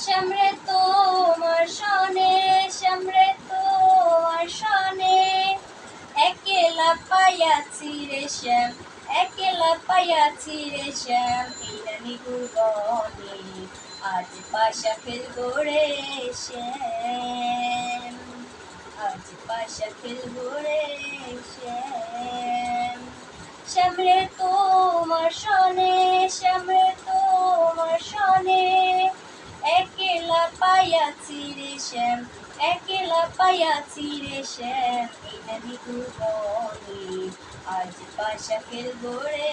শ্যামরে তোমার সনে, শ্যামরে তোমার সনে, একলা পাইয়াছি রে শ্যাম, একলা পাইয়াছি রে শ্যাম, এই নিগুর বনে আজ পাশা খেলবো রে শ্যাম, আজ পাশা খেলবো রে শ্যাম। শ্যামরে তোমার সনে, শ্যামরে তোমার সনে, একলা পাইয়াছি রে শ্যাম, একলা পাইয়াছি রে শ্যাম, এই নিগুর বনে আজ পাশা খেলবো রে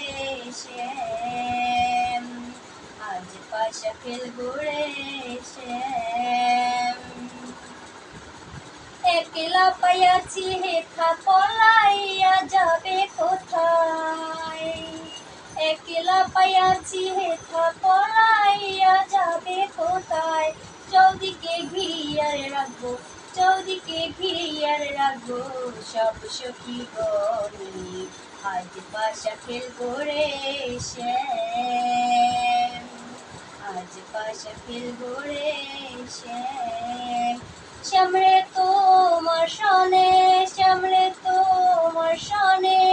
শ্যাম, আজ পাশা খেলবো রে শ্যাম। একলা পাইয়াছি হেথা পলাইয়া যাবে কোথায়, একলা পাইয়াছি হেথা পলাইয়া যাবে কোথায়, চৌদিকে ঘিরিয়ারে রাখবো, চৌদিকে ঘিরিয়ারে রাখবো সব সখী গণে আজ পাশা খেলবো রে শ্যাম, আজ পাশা খেলবো রে শ্যাম। শ্যামরে তোমার সনে, শ্যামরে তোমার সনে,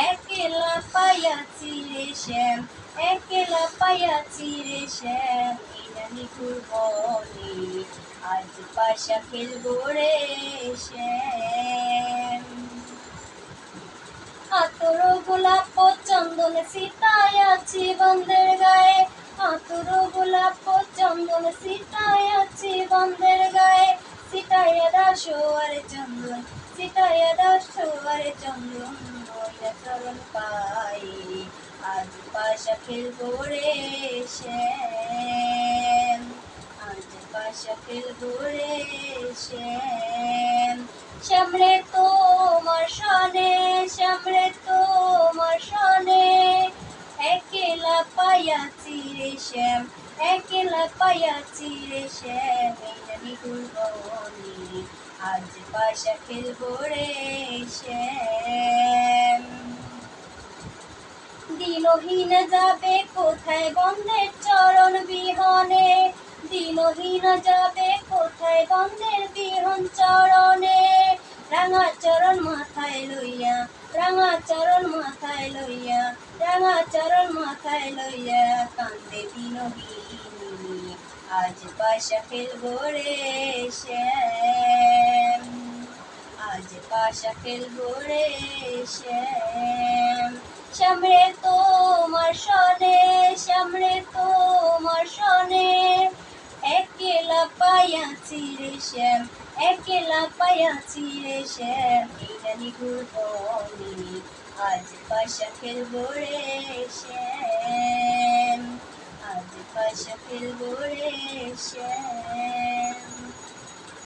একলা পাইয়াছি রে শ্যাম, একলা পাইয়াছি রে শ্যাম, এই নিগুর বনে আজ পাশা খেলবো রে শ্যাম। আতর গোলাপ চন্দন সিতায় আছি বন্ধের গায়ে, আতর গোলাপ চন্দন সিতায় আছি বন্ধের গায়ে, সিতাইয়া দাসো আরে চন্দন, সিতাইয়া দাসো আরে চন্দন, নইয়া চরণ পায়ে আজ পাশা খেলবো রে শ্যাম, আজ পাশা খেলবো রে শ্যাম। শ্যামরে তোমার সনে, শ্যামরে তোমার সনে, একলা পাইয়াছি রে শ্যাম, একলা পাইয়াছি রে শ্যাম, এই নিগুর বনে আজ পাশা খেলবো রে শ্যাম। দিনহীন যাবে কোথায় বন্ধের চরণ বিহনে, দিনহীন যাবে কোথায় বন্ধের বিহন চরণে, রাঙা চরণ মাথায় লইয়া, রাঙা চরণ মাথায় লইয়া, রাঙা চরণ মাথায় লইয়া কান্দে দিনহীন আজ পাশা খেলবো রে শ্যাম, আজ পাশা খেলবো রে শ্যাম। শ্যামরে তোমার সনে, শ্যামরে তোমার সনে, একলা পাইয়াছি রে শ্যাম, একলা পাইয়াছি রে শ্যাম, এই নিগুর বনে আজ পাশা খেলবো রে শ্যাম, আজ পাশা খেলবো রে শ্যাম।